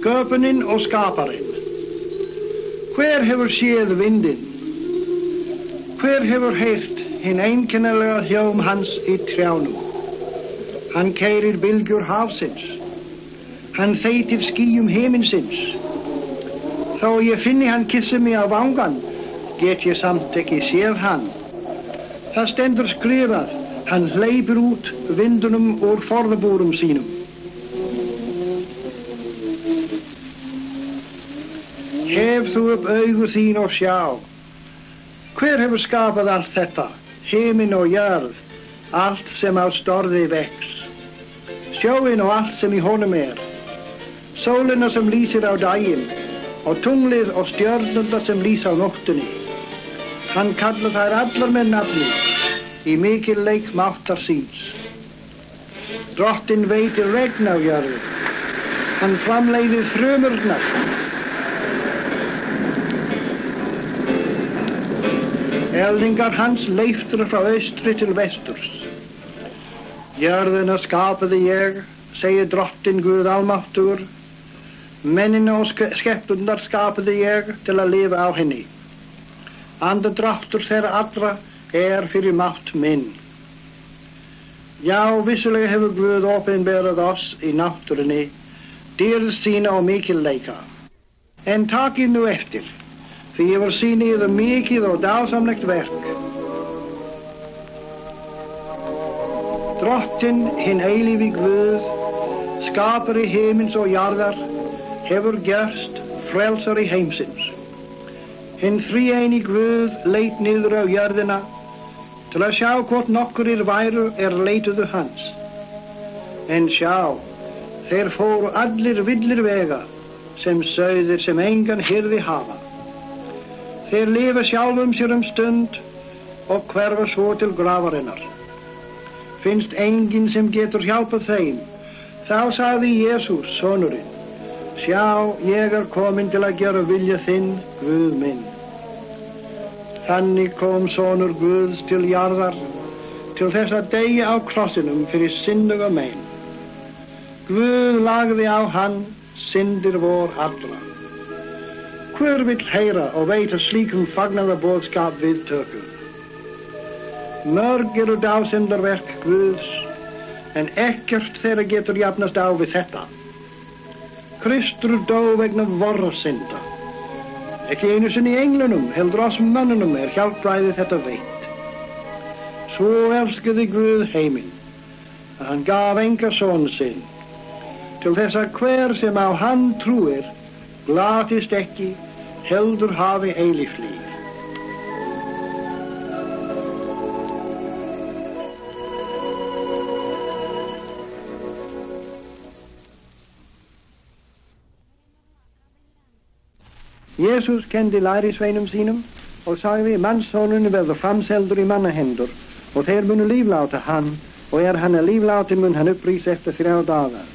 Sköpunin og skaparinn. Hver hefur séð vindinn? Hver hefur heyrt hinn einkennilega hljóm hans í trjánum? Hann keyrir bylgjur hafsins. Hann þeytir skýjum himinsins. Þó ég finni hann kissa mig á vangan, get ég samt ekki séð hann. Það stendur skrifað, hann hleypur út vindunum úr forðabúrum sínum. Hef þú upp augu þín og sjá. Hver hefur skapað allt þetta, himinn og jörð, allt sem á storði vex, sjóinn og allt sem í honum sólina sem lýsir á daginn, og tunglið og stjörnurnar sem lýsa á nóttunni. Hann kallar þær allar með nafni, í mikil leik máttar síns. Drottinn veitir regn á jörðu, hann framleiðir frumurnar. Eldingar hans leiftur frá austri til vesturs. Jörðina skapaði ég, segir Drottinn Guð almáttugur. Mennina og skepnurnar skapaði ég til að lifa á henni. Andardráttur þeirra allra fyrir mátt minn. Já, vissulega hefur Guð opinberað oss í náttúrunni, dýrð sína og mikilleika. En takið nú eftir, því ég vil sýna yður mikið og dásamlegt verk. Drottinn, hinn eilífi Guð, skapari himins og jarðar, hefur gerst frelsari heimsins. Hinn þríeini Guð leit niður á jörðina til að sjá hvort nokkurir væru leituðu hans. En sjá, þeir fóru allir villir vega, sem sauðir sem engan hirði hafa. Þeir lifa sjálfum sér stund og hverfa svo til gravarinnar. Finnst enginn sem getur hjálpað þeim, þá sagði Jesús, sonurinn, sjá, ég kominn til að gera vilja þinn, Guð minn. Þannig kom sonur Guðs til jarðar, til þess að deyja á krossinum fyrir synduga menn. Guð lagði á hann syndir vor allra. Hver vill heyra og veita slíkum fagnaðarboðskap viðtöku? Mörg eru dásemdarverk Guðs, en ekkert þeirra getur jafnast á við þetta. Kristur dó vegna vorra synda. Ekki einu sinni englunum, heldur oss mönnunum hjálpræði þetta veitt. Svo elskaði Guð heiminn, að hann gaf enga son sinn, til þess að hver sem á hann trúir, glatist ekki, heldur hafi eilíft líf. Jesus kendi lærisveinum sínum og sagði, mannssonurinn verður framseldur í mannahendur og þeir munu lífláta hann, og hann lífláti mun hann upprís eftir 3 dagar.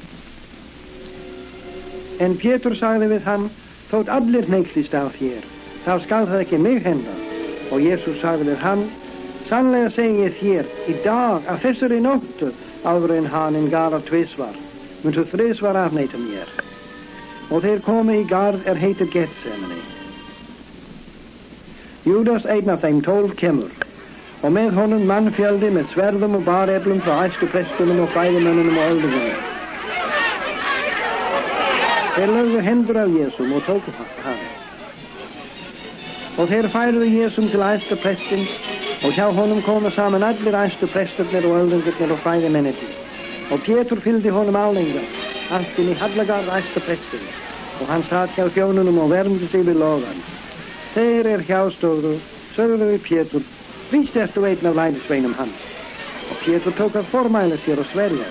En Pétur sagði við hann, þótt allir hneykslist á þér, þá skal það ekki mig henda. Og Jesus sagði við hann, sannlega segi ég þér, í dag af þessari nóttu, áður en haninn garðar tvisvar, mun þú 3 afneita mér. Og þeir komu í garð heitir Getsemane. Júdas, einn af þeim 12, kemur, og með honum mannfjöldi með sverðum og bareflum frá æðstu prestunum og fræðimönnunum og öldungum. Þeir lögðu hendur á Jesum og tóku hann. Og þeir færðu Jesum til æðstu prestins, og hjá honum komu saman allir æðstu presturnir og öldungurnir og fræðimennirnir. Og Pétur fylgdi honum álenga, allt inn í hallagarð æðstu prestins, og hann satt hjá þjónunum og vermdi sig við logan. Þeir hjástóðu, sögðu við Pétur, víst ertu einn af lærisveinum hans. Og Pétur tók að formæla sér og sverja,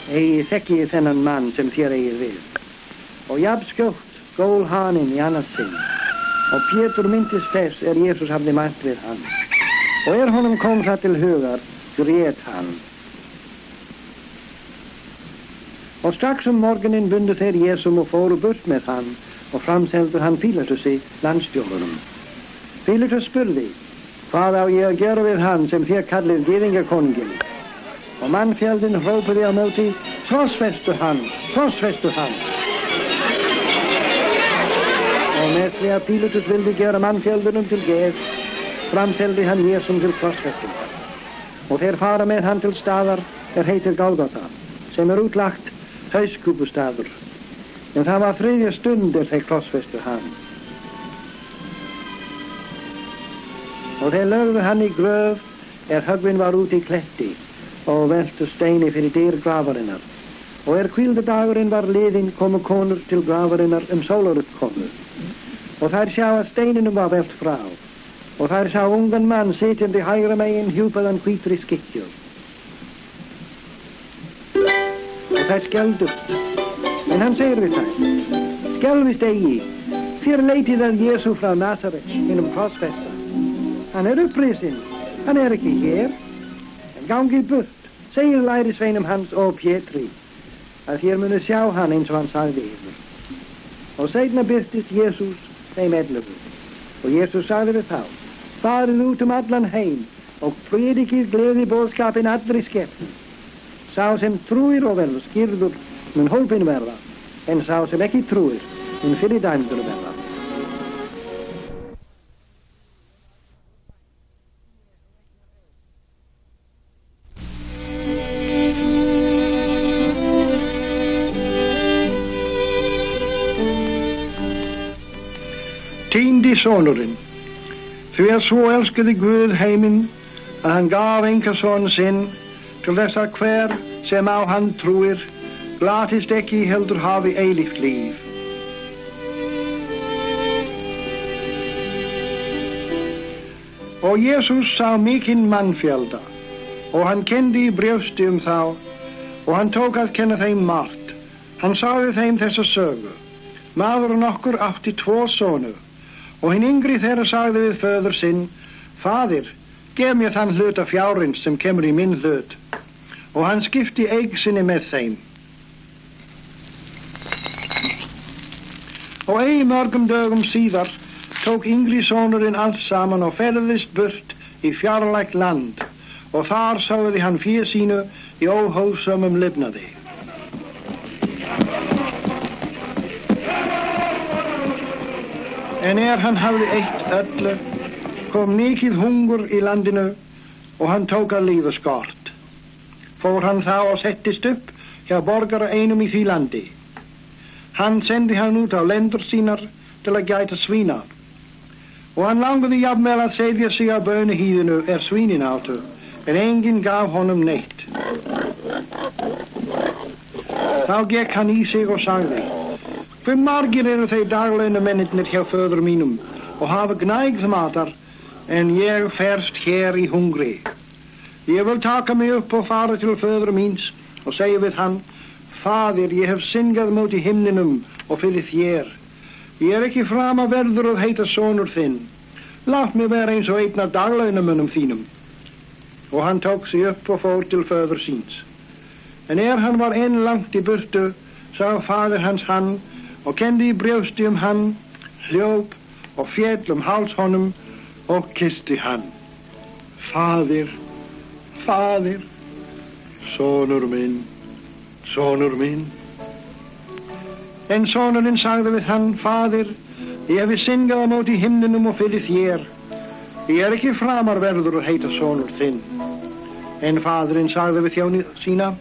eigi þekki ég þennan mann sem þér eigið við. Og jafnskjótt gól haninn í annað sinn. Og Pétur myndist þess Jesus hafði mælt við hann. Og honum kom það til hugar, grét hann. Og strax morgunin bundu þeir Jesum og fóru burt með hann, og framseldur hann Pílatusi, landstjórunum. Pílatus spurði, hvað á ég að gera við hann sem þér kallið gyðingakonunginn? Og mannfjöldin hrópaði á móti, krossfestu hann, krossfestu hann. Og með því að Pílatus vildi gera mannfjöldunum til geð, framseldi hann Jesum til krossfestingar. Og þeir fara með hann til staðar heitir Gálgata, sem útlagt hauskúpustaður. En það var 3. stund þeir krossfestu hann. Og þeir lögðu hann í gröf höggvin var út í kletti og veltu steini fyrir dyr gravarinnar. Og hvíldardagurinn var liðinn komu konur til gravarinnar sólaruppkomu. Og þær sjá að steininum var velt frá. Og þær sjá ungan mann sitjandi hægra megin hjúpaðan hvítri skikkju. Og þær skelldust. En hann segir við þær: Skelfist eigi, þér leitið að Jesú frá Nasaret, hinum krossfesta. Hann upprisinn, hann ekki hér. En gangið burt, segir lærisveinum hans og Pétri, að þér munu sjá hann eins og hann sagði yfir. Og seinna birtist Jesús þeim 11. Og Jesús sagði við þá: Farið út allan heim og predikið gleðiboðskapinn allri skepnu. Sá sem trúir og verður skírður mun hólpinn verða, en sá sem ekki trúir mun fyrirdæmdur verða. Tíndi sonurinn. Því að svo elskaði Guð heiminn að hann gaf einkason sinn til þess að hver sem á hann trúir glatist ekki heldur hafi eilíft líf. Og Jesús sá mikinn mannfjölda og hann kenndi í brjósti þá og hann tók að kenna þeim margt. Hann sagði þeim þessa sögu: Maður nokkur átti 2 sonur. Og hinn yngri þeirra sagði við föður sinn: Faðir, gef mér þann hluta fjárins sem kemur í minn hlut. Og hann skipti eign sinni með þeim. Og eigi mörgum dögum síðar tók yngri sonurinn allt saman og ferðist burt í fjarlægt land. Og þar sáði hann fé sínu í óhófsömmum lifnaði. En hann hafði eitt öllu, kom mikið hungur í landinu og hann tók að líða skort. Fór hann þá og settist upp hjá borgara einum í því landi. Hann sendi hann út á lendur sínar til að gæta svína. Og hann langaði jafnvel að setja sig á bönahýðinu svínin áttu, en enginn gaf honum neitt. Þá gekk hann í sig og sagði: Hve margir þeir daglaunamennirnir hjá föður mínum og hafa gnægð matar, en ég ferst hér í hungri. Ég vil taka mig upp og fara til föður míns og segja við hann: Faðir, ég hef syngað móti himninum og fyrir þér. Ég ekki frama verður að heita sonur þinn. Lát mig vera eins og einn af daglaunamönnum þínum. Og hann tók sig upp og fór til föður síns. En hann var enn langt í burtu, sá faðir hans hann og kendi í brjósti hann, hljóp og féll háls honum og kyssti hann. Faðir, faðir, sonur minn, sonur minn. En sonurinn sagði við hann: Faðir, ég hefi syngað á móti himninum og fyrir þér. Ég ekki framar verður að heita sonur þinn. En faðirinn sagði við þjóni sína: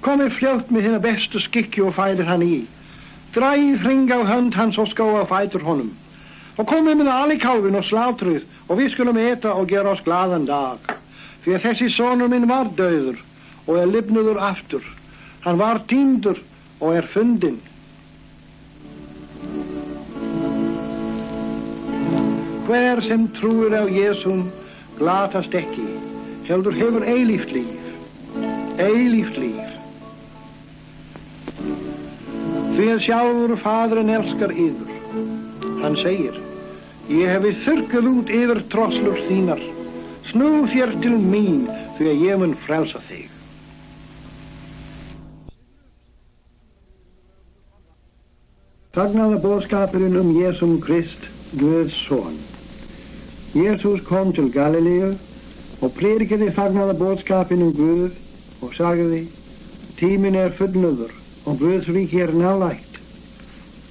Komið fljótt með þina bestu skikkju og fælið hann í. Dragið hring á hönd hans og skóa fætur honum. Og komið með alikálfin og slátrið, og við skulum eta og gera oss glaðan dag. Því að þessi sonur minn var dauður og lifnuður aftur. Hann var týndur og fundinn. Hver sem trúir á Jesum glatast ekki, heldur hefur eilíft líf. Eilíft líf. Því að sjálfur Faðirinn elskar yður. Hann segir: Ég hefi þurrkað út yfir trosslur þínar. Snú þér til mín, því að ég mun frelsa þig. Fagnaðarboðskapurinn Jesum Krist, Guðs son. Jesús kom til Galileu og predikaði fagnaðarboðskapinn Guð og sagði: Tíminn fullnuður og Guðs ríki nálægt.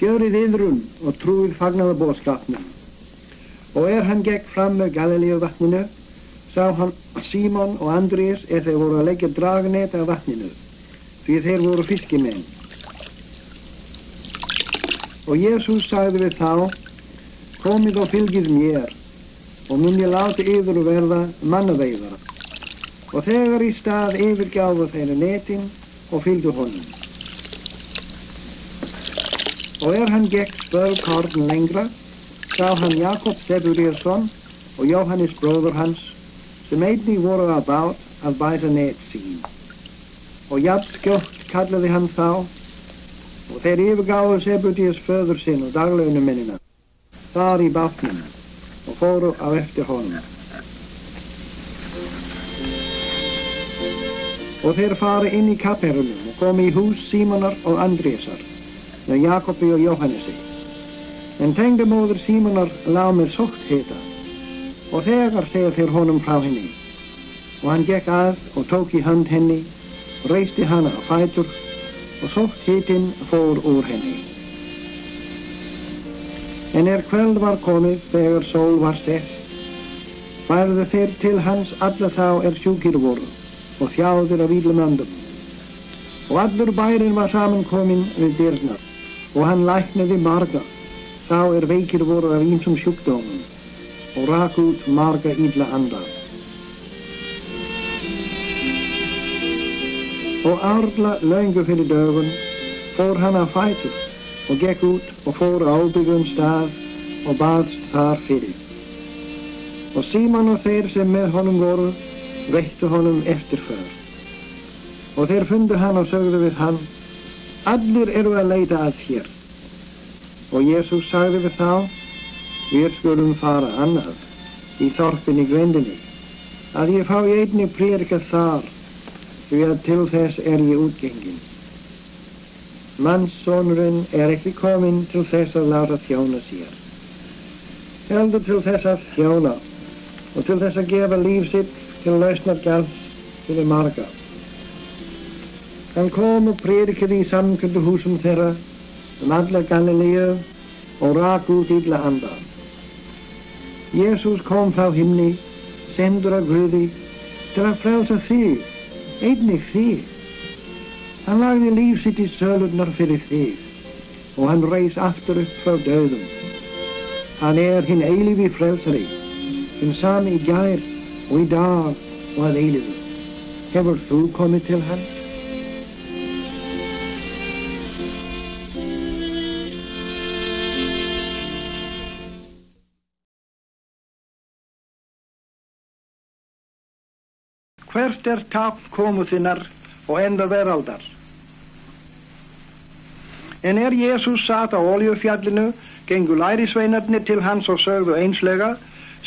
Gjörið iðrun og trúið fagnaðarboðskapnum. Og hann gekk fram með Galileuvatninu, sá hann Símon og Andrés þeir voru að leggja dragnet af vatninu, því þeir voru fiskimenn. Og Jesús sagði við þá, komið og fylgið mér, og mun ég láta yður verða mannaveiðara. Og þegar í stað yfirgáfu þeir netin og fylgdu honum. Og hann gekk spölkorn lengra, sá hann Jakob Sebedíusson og Jóhannes bróður hans, sem einnig voru á bát að bæta net sín. Og jafnskjótt kallaði hann þá, og þeir yfirgáfu Sebedíus föður sinn og daglaunumennina, þar í bátnum, og fóru á eftir honum. Og þeir fara inn í Kapernaum og komu í hús Símonar og Andrésar, með Jakobi og Jóhannesi. En tengdamóðir Símonar lá með sótthita, og þegar segja þeir honum frá henni. Og hann gekk að og tók í hönd henni, og reisti hana á fætur, og sótthitin fór úr henni. En kvöld var komið þegar sól var sett, færðu þeir til hans alla þá sjúkir voru, og þjáðir af illum öndum. Og allur bærinn var samankominn við dyrnar, og hann læknaði marga, þá veikir voru af ýmsum sjúkdómum, og rak út marga illa anda. Og árla löngu fyrir dögun fór hann á fætur, og gekk út og fór á óbyggðum stað, og baðst þar fyrir. Og Símon og þeir sem með honum voru, veittu honum eftirför. Og þeir fundu hann og sögðu við hann, allir eru að leita að þér. Og Jesús sagði við þá, við skulum fara annað, í þorpinni grendinni, að ég fái einnig prédika þar, því að til þess ég útgengin. Mannssonurinn ekki kominn til þess að láta þjóna sér, heldur til þess að þjóna, og til þess að gefa líf sitt til lausnargjalds fyrir marga. Hann kom og prédikaði í samkunduhúsum þeirra alla Galileu og rak út illa anda. Jesús kom frá himni, sendur af Guði, til að frelsa þig, einnig þig. Hann lagði líf sitt í sölurnar fyrir þig, og hann reis aftur upp frá döðum. Hann hinn eilífi frelsari, hinn sami í gær og í dag og að eilífu. Hefur þú komið til hann? Hvert tákn komu þinnar og enda veraldar? En Jesús sat á Oljufjallinu, gengu lærisveinarnir til hans og sögðu einslega,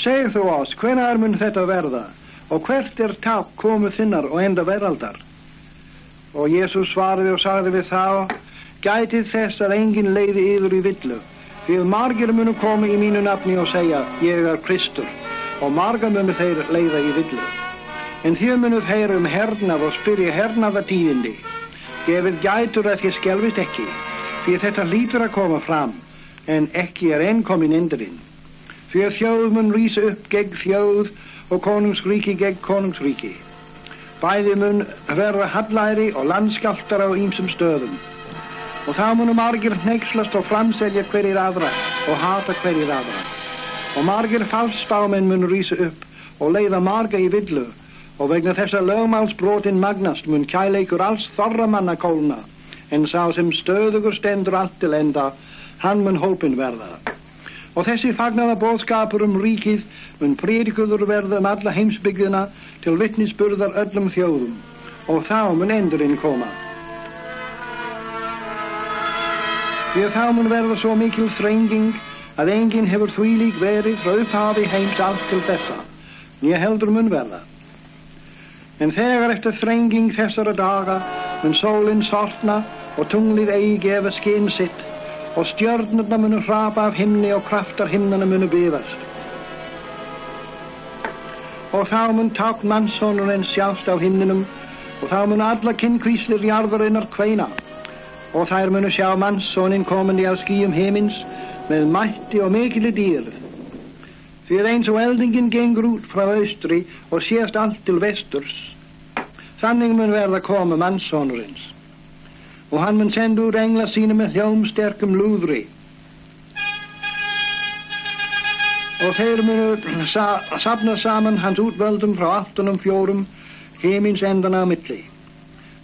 segð þú oss, hvenær mun þetta verða, og hvert tákn komu þinnar og enda veraldar? Og Jesús svaraði og sagði við þá, gætið þess að enginn leiði yður í villu, því að margir munu koma í mínu nafni og segja, ég Kristur, og marga munu þeir leiða í villu. En þér munuð heyra hernað og spyrja hernaðartíðindi. Gefið gætur að þér skelfist ekki, því þetta hlýtur að koma fram, en ekki enn komin endurinn. Því að þjóð mun rísa upp gegn þjóð og konungsríki gegn konungsríki. Bæði mun verða hallæri og landskjálftar á ýmsum stöðum. Og þá munu margir hneykslast og framselja hverjir aðra og hata hverjir aðra. Og margir falsspámenn munu rísa upp og leiða marga í villu, og vegna þess að lögmálsbrotin magnast mun kærleikur alls þorra manna kólna, en sá sem stöðugur stendur allt til enda, hann mun hópin verða. Og þessi fagnaðarboðskapur ríkið mun prédikuður verða alla heimsbyggðina til vitnisburðar öllum þjóðum, og þá mun endurinn koma. Því að þá mun verða svo mikil þrenging að enginn hefur þvílík verið frá upphafi heims allt til þessa, né heldur mun verða. En þegar eftir þrenging þessara daga mun sólin sortna og tunglið eigi gefa skin sitt, og stjörnurnar munu hrapa af himni og kraftar himnana munu bifast. Og þá mun tákn mannssonurinn sjást á himninum, og þá mun alla kynnkvíslir jarðarinnar kveina, og þær munu sjá mannssoninn komandi af skýjum himins með mætti og mikilli dýrð. Því að eins og eldingin gengur út frá austri og sést allt til vesturs, þannig mun verða koma mannssonurins. Og hann mun senda út engla sína með hljómsterkum lúðri. Og þeir munu safna saman hans útvöldum frá áttunum fjórum himins endan á milli.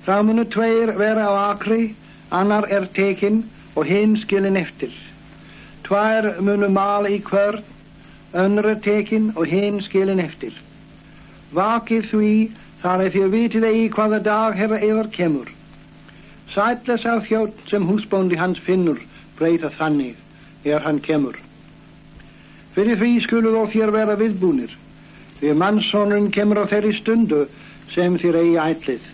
Þá munu tveir vera á akri, annar tekinn og hinn skilinn eftir. Tvær munu mala í kvörn, önnur tekinn og hinn skilinn eftir. Vakið því, þar þér vitið eigi hvaða dag Herra yðar kemur. Sæll sá þjónn sem húsbóndi hans finnur, breyta þannig, hann kemur. Fyrir því skulu þó þér vera viðbúnir, því mannssonurinn kemur á þeirri stundu sem þér eigi ætlið.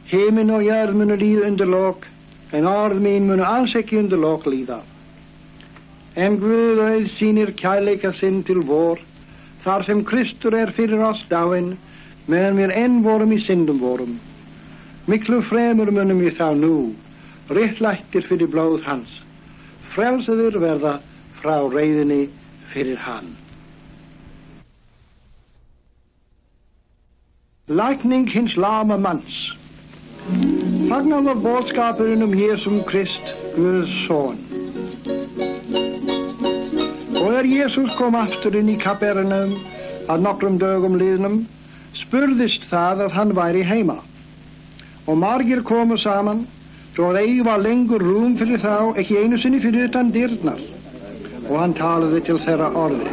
Himin og jörð munu líða undir lok, en orð mín munu alls ekki undir lok líða. En Guð auðsýnir kærleika sinn til vor, þar sem Kristur fyrir oss dáinn, meðan við enn vorum í syndum vorum. Miklu fremur munum við þá nú, réttlættir fyrir blóð hans, frelsaðir verða frá reiðinni fyrir hann. Lækning hins lama manns. Fagnaðar boðskapurinn Jesum Krist, Guðs son. Og Jesus kom aftur inn í Kapernaum að nokkrum dögum liðnum, spurðist það að hann væri heima. Og margir komu saman, svo að eigi var lengur rúm fyrir þá, ekki einu sinni fyrir utan dyrnar. Og hann talaði til þeirra orði.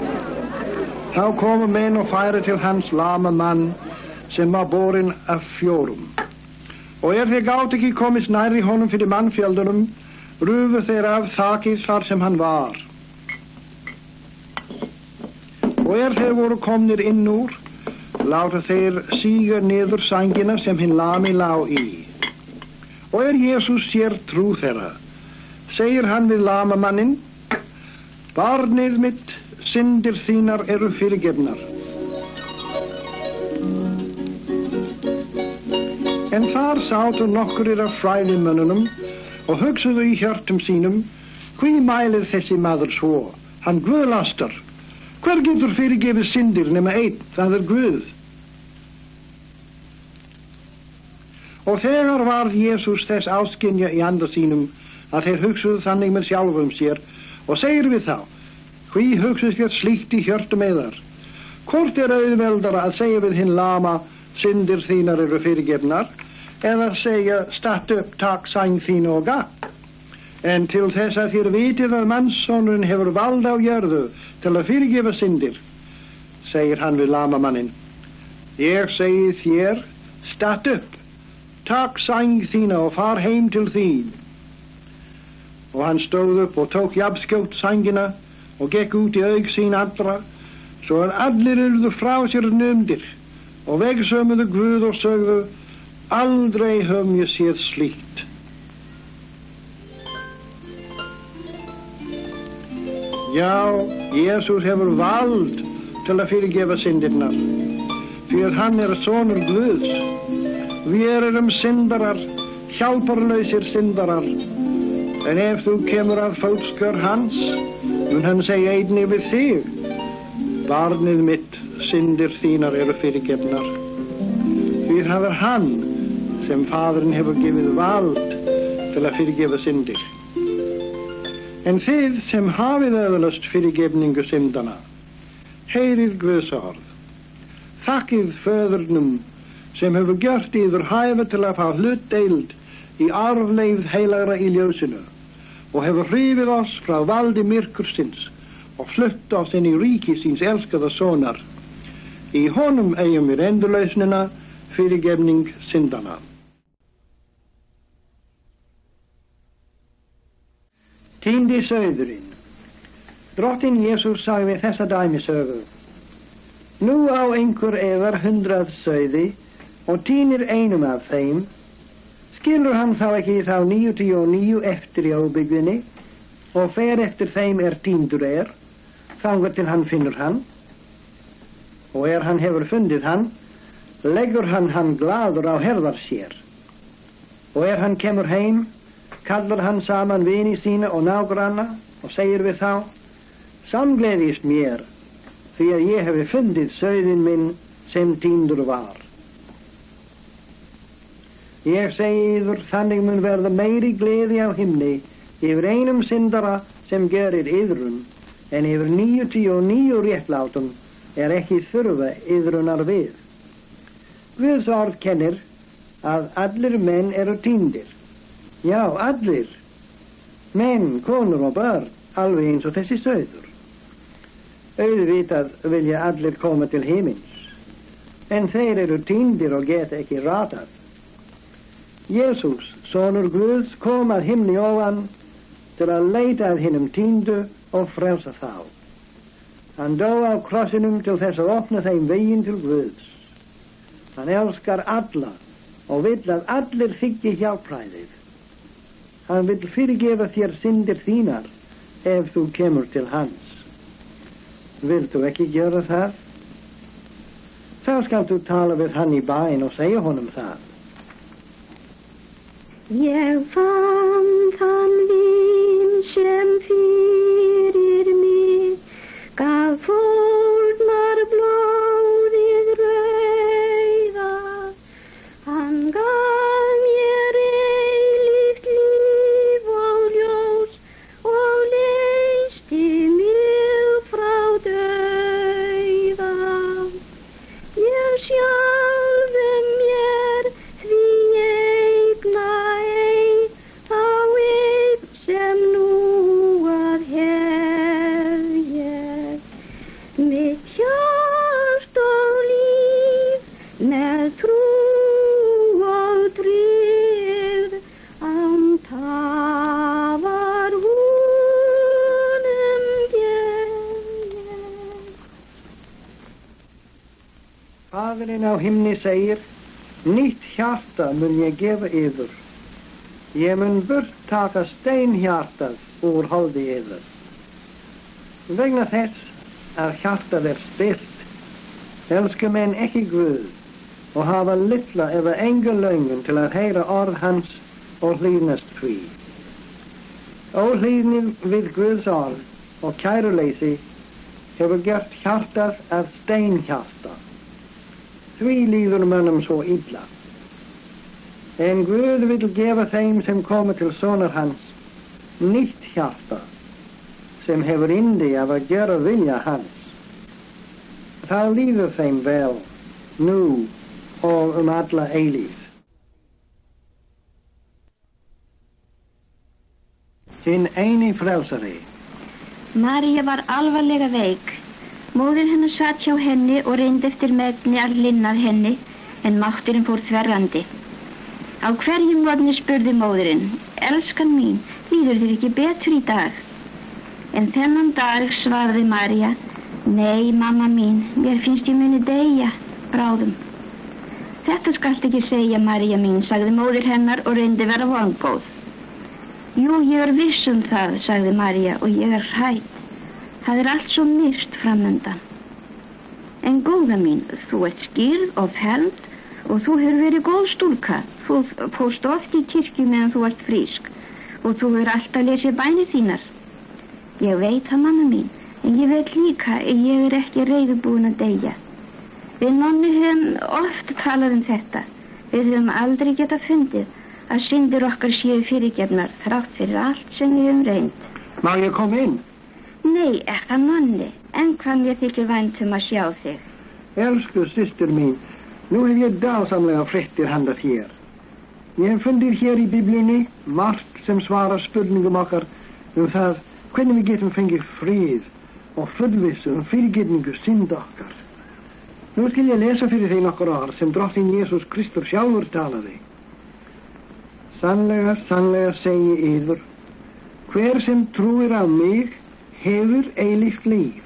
Þá komu menn og færi til hans lama mann, sem var borinn af fjórum. Og þeir gátu ekki komist nærri honum fyrir mannfjöldunum, rufu þeir af þakið þar sem hann var. Og þeir voru komnir inn úr, láta þeir síga niður sængina sem hinn lami lá í. Og Jesus sér trú þeirra, segir hann við lamamanninn, barnið mitt, syndir þínar eru fyrirgefnar. En þar sátu nokkurir af fræðimönnunum og hugsuðu í hjörtum sínum, hví mælir þessi maður svo, hann guðlastar. Hver getur fyrirgefið syndir nema einn, það Guð. Og þegar varð Jesus þess áskynja í anda sínum að þeir hugsuðu þannig með sjálfum sér og segir við þá, hví hugsið þér slíkt í hjörtum eðar? Hvort auðveldara að segja við hinn lama, syndir þínar eru fyrirgefnar, eða segja, statt upp, takk sæng þín og gakk. En til þess að þér vitið að mannssonurinn hefur vald á jörðu til að fyrirgefa syndir, segir hann við lamamanninn, ég segi þér, statt upp, takk sæng þína og far heim til þín. Og hann stóð upp og tók jafnskjótt sængina og gekk út í aug sín allra, svo að allir urðu frá sér numdir og vegsömuðu Guð og sögðu, aldrei höfum ég séð slíkt. Já, Jesus hefur vald til að fyrirgefa syndirnar, fyrir hann sonur Guðs. Við erum syndarar, hjálparlausir syndarar, en ef þú kemur að fótskör hans, mun hann segja einnig við þig, barnið mitt, syndir þínar eru fyrirgefnar. Því það hann sem fadurinn hefur gefið vald til að fyrirgefa syndir. En þið sem hafið öðlast fyrirgefningu syndana, heyrið Guðs orð. Þakkið föðurnum sem hefur gjört yður hæfa til að fá hlutdeild í arfleifð heilagra í ljósinu og hefur hrifið oss frá valdi myrkursins og flutt oss inn í ríki síns elskaða sonar. Í honum eigum við endurlausnina, fyrirgefning syndana. Tíndi sauðurinn. Drottinn Jesus sagði þessa dæmisögu. Nú á einhver eðar 100 sauði og týnir einum af þeim. Skilur hann þá ekki þá 99 eftir í óbyggðinni og fer eftir þeim týndur þangað til hann finnur hann. Og hann hefur fundið hann, leggur hann glaður á herðar sér. Og hann kemur heim, kallar hann saman vini sína og nágranna og segir við þá: Samgleðist mér, því að ég hefi fundið sauðinn minn sem týndur var. Ég segi yður, þannig mun verða meiri gleði á himni yfir einum syndara sem gerir iðrun, en yfir 99 réttlátum ekki þurfa iðrunar við. Guðs orð kennir að allir menn eru týndir. Já, allir. Menn, konur og börn, alveg eins og þessi sauður. Auðvitað vilja allir koma til himins, en þeir eru týndir og geta ekki ratað. Jesús, sonur Guðs, kom að himni ofan til að leita að hinum týndu og frelsa þá. Hann dó á krossinum til þess að opna þeim veginn til Guðs. Hann elskar alla og vill að allir þiggi hjálpræðið. Hann vill fyrirgefa þér syndir þínar ef þú kemur til hans. Vilt þú ekki gera það? Þá skalt þú tala við hann í bæn og segja honum það. Ég fann þann vin sem fyrir mig gaf fórnar blóðið rauða. Hann gaf mér eilíft líf og ljós og leysti mig frá dauða. Ég sjálfum mér því eigna ei þá einn sem nú að hef ég. Mitt hjart og líf með trú og tryggð án tafar honum gef ég. Faðirinn á himni segir: Nýtt hjarta mun ég gefa yður. Ég mun burt taka steinhjartað úr holdi yður. Vegna þess að hjartað stilt, elska menn ekki Guð og hafa litla eða enga löngun til að heyra orð hans og hlýðnast því. Óhlýðni við Guðs orð og kæruleysi hefur gert hjartað að steinhjarta. Því líður mönnum svo illa. En Guð vill gefa þeim sem koma til sonar hans nýtt hjarta, sem hefur yndi af að gera vilja hans. Þá líður þeim vel, nú og alla eilífð. Hinn eini frelsari. María var alvarlega veik. Móðir hennar satt hjá henni og reyndi eftir megni að linna að henni, en mátturinn fór þverrandi. Á hverjum morgni spurði móðirinn: Elskan mín, líður þér ekki betur í dag? En þennan dag svaraði María: Nei, mamma mín, mér finnst ég muni deyja bráðum. Þetta skalt ekki segja, María mín, sagði móðir hennar og reyndi vera vongóð. Jú, ég viss það, sagði María, og ég hrædd. Það allt svo myrkt framundan. En góða mín, þú ert skýrð og felld og þú hefur verið góð stúlka. Þú fórst oft í kirkju meðan þú ert frísk og þú hefur alltaf lesið bænir þínar. Ég veit það, mamma mín, en ég veit líka að ég ekki reiðubúin að deyja. Við nonni höfum oft talað þetta. Við höfum aldrei getað fundið að syndir okkar séu fyrirgefnar þrátt fyrir allt sem við höfum reynd. Má ég koma inn? Nei, það nonni, en hvað mér þykir vænt að sjá þig. Elsku systir mín, nú hef ég dásamlega fréttir handa þér. Ég hef fundið hér í Biblíunni margt sem svarar spurningum okkar það hvernig við getum fengið frið og fullvissu fyrirgefningu synda okkar. Nú skal ég lesa fyrir því nokkur orð sem drottinn Jesús Kristur sjálfur talaði. Sannlega, sannlega segi yður, hver sem trúir á mig hefur eilíft líf.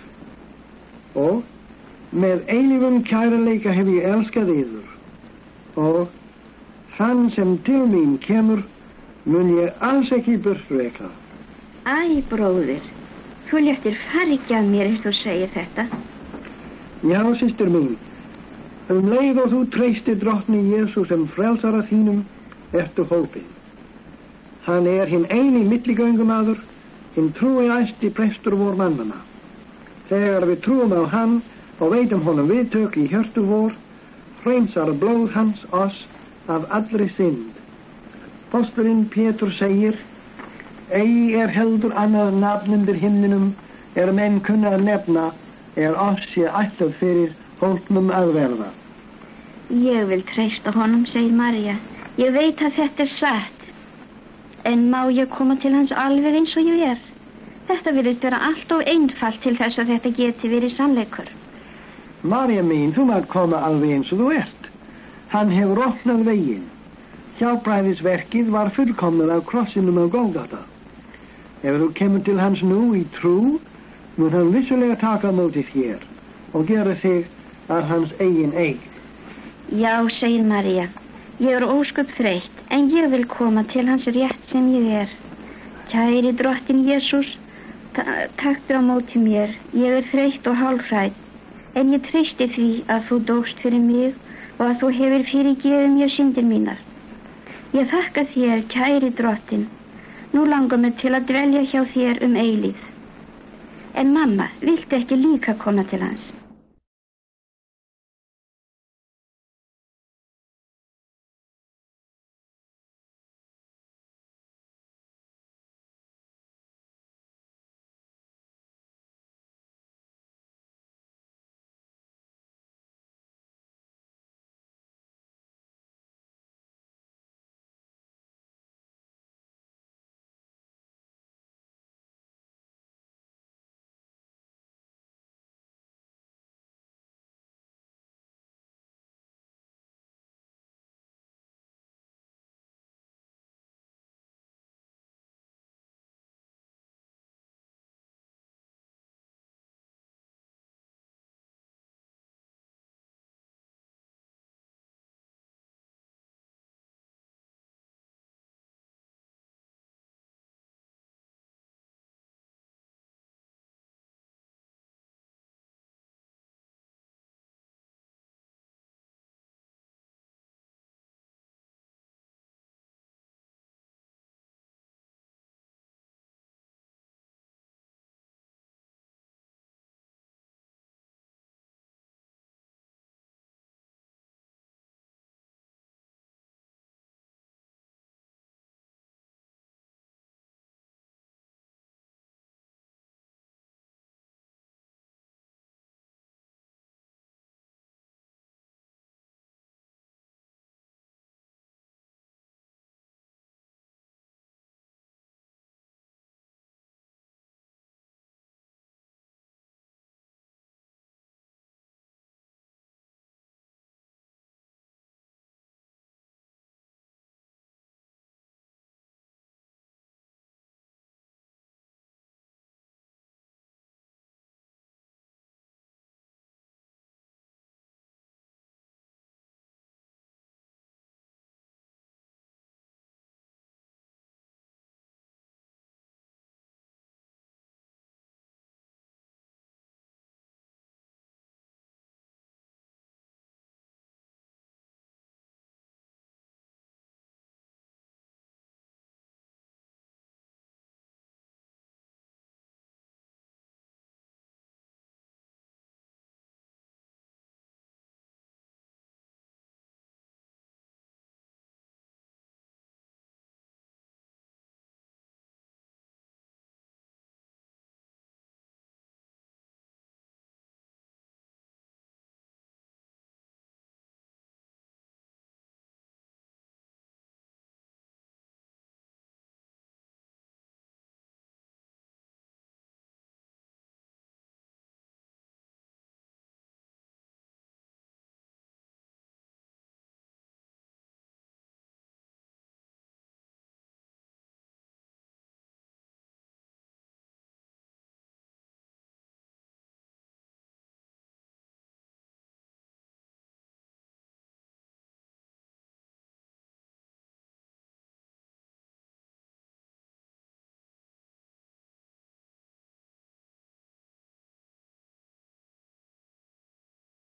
Og með eilífum kærleika hef ég elskað yður. Og þann sem til mín kemur mun ég alls ekki burtreka. Æ, bróðir, þú léttir fargja mér þú segir þetta. Já, systir mín, leið og þú treystir drottni Jesús sem frelsara þínum, ertu hólpin. Hann hinn eini milligöngumaður, hinn trúi prestur vor mannanna. Þegar við trúum á hann og veitum honum viðtök í hjörtu vor, hreinsar blóð hans oss af allri synd. Posturinn Pétur segir, ei heldur annað nafn undir himninum menn kunna að nefna oss sé ætlað fyrir hólpnum að verða. Ég vil treysta honum, segir María. Ég veit að þetta satt. En má ég koma til hans alveg eins og ég Þetta virðist vera allt of einfalt til þess að þetta geti verið sannleikur. María mín, þú mátt koma alveg eins og þú Hann hefur opnað veginn. Hjálpræðisverkið var fullkomnað á krossinum á Golgata. Ef þú kemur til hans nú í trú, mun hann vissulega taka á móti þér og gera þig að hans eigin eign. Já, segir María. Ég ósköp þreytt, en ég vil koma til hans rétt sem ég Kæri drottinn Jesús, taktu á móti mér. Ég þreytt og hálfhrædd, en ég treysti því að þú dóst fyrir mig og að þú hefur fyrirgefið mér syndir mínar. Ég þakka þér, kæri drottinn. Nú langar mig til að dvelja hjá þér eilífð. En mamma, viltu ekki líka koma til hans?